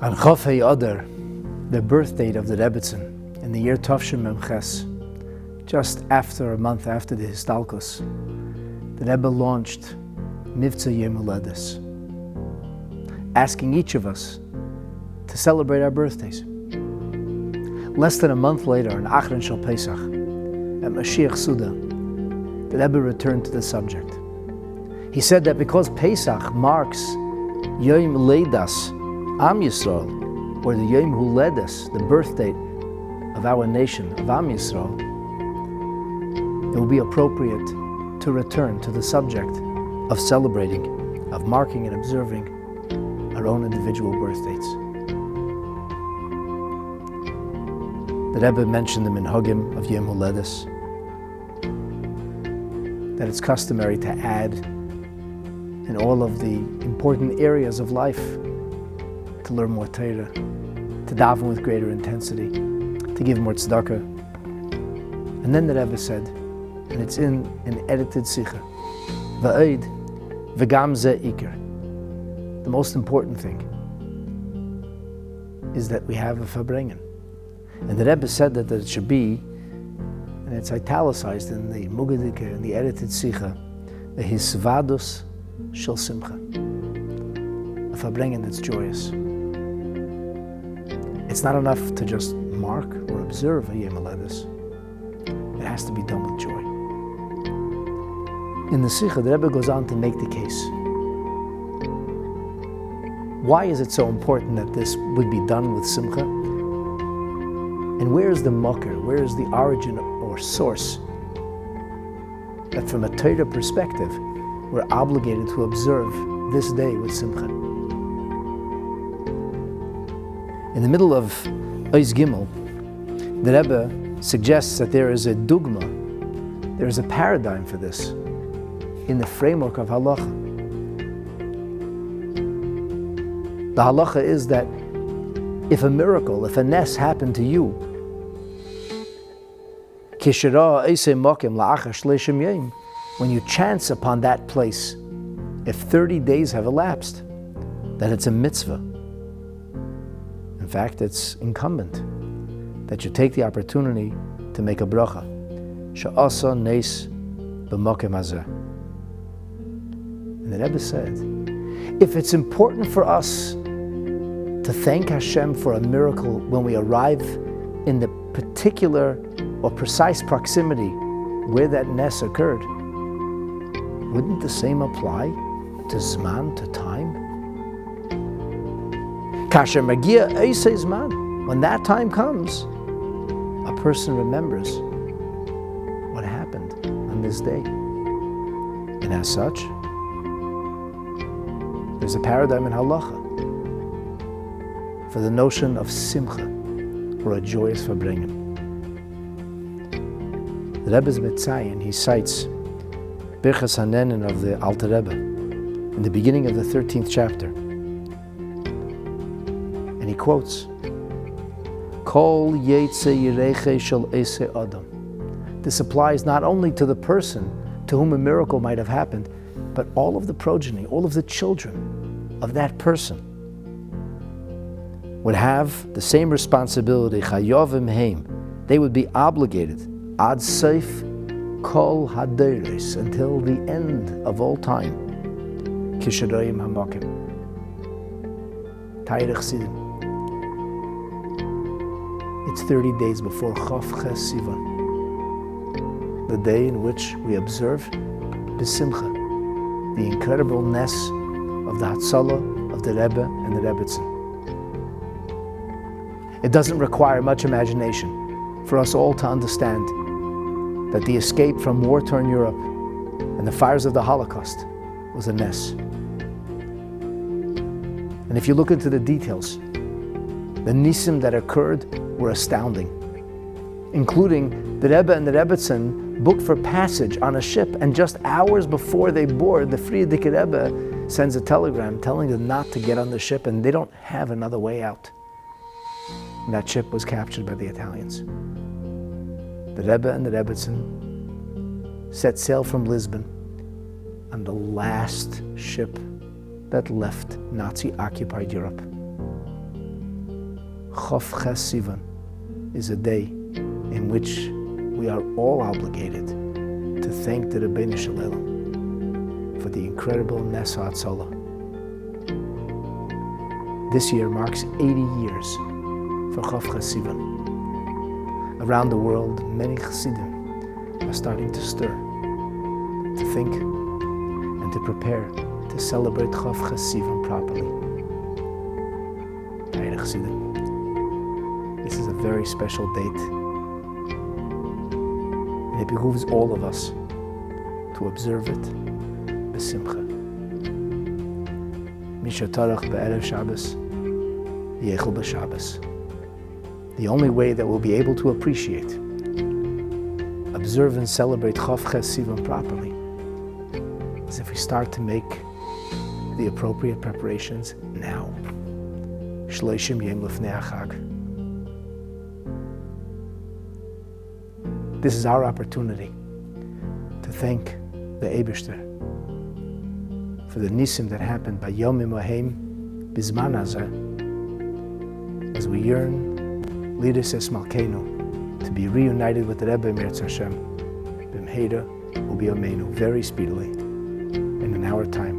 On Chof, the birth date of the Rebbetzin, in the year Tavshin Memches, just after a month after the Histalkus, the Rebbe launched Mivtza Yom Huledes, asking each of us to celebrate our birthdays. Less than a month later, on Achron Shal Pesach, at Mashiach Suda, the Rebbe returned to the subject. He said that because Pesach marks Yom Leidas Am Yisrael, or the Yom Huledes, the birth date of our nation, of Am Yisrael, it will be appropriate to return to the subject of celebrating, of marking and observing our own individual birth dates. The Rebbe mentioned the minhagim of Yom Huledes, that it's customary to add in all of the important areas of life, to learn more Torah, to daven with greater intensity, to give more tzedakah. And then the Rebbe said, and it's in an edited Sikha, Va'id v'gam ze ikar. The most important thing is that we have a farbrengen. And the Rebbe said that it should be, and it's italicized in the Mugadike, in the edited Sikha, the hisvadus shel simcha, a farbrengen that's joyous. It's not enough to just mark or observe a Yom Huledes. It has to be done with joy. In the Sikha, the Rebbe goes on to make the case. Why is it so important that this would be done with simcha? And where is the makar, where is the origin or source that from a Torah perspective, we're obligated to observe this day with simcha? In the middle of Ois Gimel, the Rebbe suggests that there is a dugma, there is a paradigm for this in the framework of halacha. The halacha is that if a miracle, if a nes happened to you, when you chance upon that place, if 30 days have elapsed, that it's a mitzvah. In fact, it's incumbent that you take the opportunity to make a bracha. She'asa nes b'mokem hazeh. And the Rebbe said, if it's important for us to thank Hashem for a miracle when we arrive in the particular or precise proximity where that nes occurred, wouldn't the same apply to Zman, to time? Kasher magia eisei zman. When that time comes, a person remembers what happened on this day. And as such, there's a paradigm in halacha for the notion of simcha, or a joyous farbrengen. The Rebbe's Metzayin, he cites Birchas Hanenin of the Alter Rebbe in the beginning of the 13th chapter. And he quotes, Kol yetze yireche shel ese adam. This applies not only to the person to whom a miracle might have happened, but all of the progeny, all of the children of that person would have the same responsibility, chayovim heim. They would be obligated, ad seif kol haderes, until the end of all time. Kishadoyim hamakim. Tayrich Sivan. It's 30 days before Chof Ches Sivan, the day in which we observe B'simcha, the incredible nes of the Hatzalah of the Rebbe and the Rebbetzin. It doesn't require much imagination for us all to understand that the escape from war-torn Europe and the fires of the Holocaust was a nes. And if you look into the details, the nisim that occurred were astounding, including the Rebbe and the Rebbetzin booked for passage on a ship, and just hours before they board, the Frierdiker Rebbe sends a telegram telling them not to get on the ship, and they don't have another way out. And that ship was captured by the Italians. The Rebbe and the Rebbetzin set sail from Lisbon on the last ship that left Nazi-occupied Europe. Chof Sivan is a day in which we are all obligated to thank the Rabbi Shalom for the incredible Nes HaHatzalah. This year marks 80 years for Chof Sivan. Around the world, many Chassidim are starting to stir, to think and to prepare to celebrate Chof Sivan properly. Dear Chassidim, this is a very special date, and it behooves all of us to observe it b'simcha. Misha Tarach be'erev Shabbos, Yechel b'Shabbos. The only way that we'll be able to appreciate, observe and celebrate Chof Sivan properly is if we start to make the appropriate preparations now. Shloshim Yom Lefnei HaChag. This is our opportunity to thank the Eibishter for the nisim that happened by Yomim Oheim Bizman Hazeh, as we yearn Lidus Es Malkeinu to be reunited with the Rebbe Mirz Hashem B'mheira U'Biyameinu very speedily and in our time.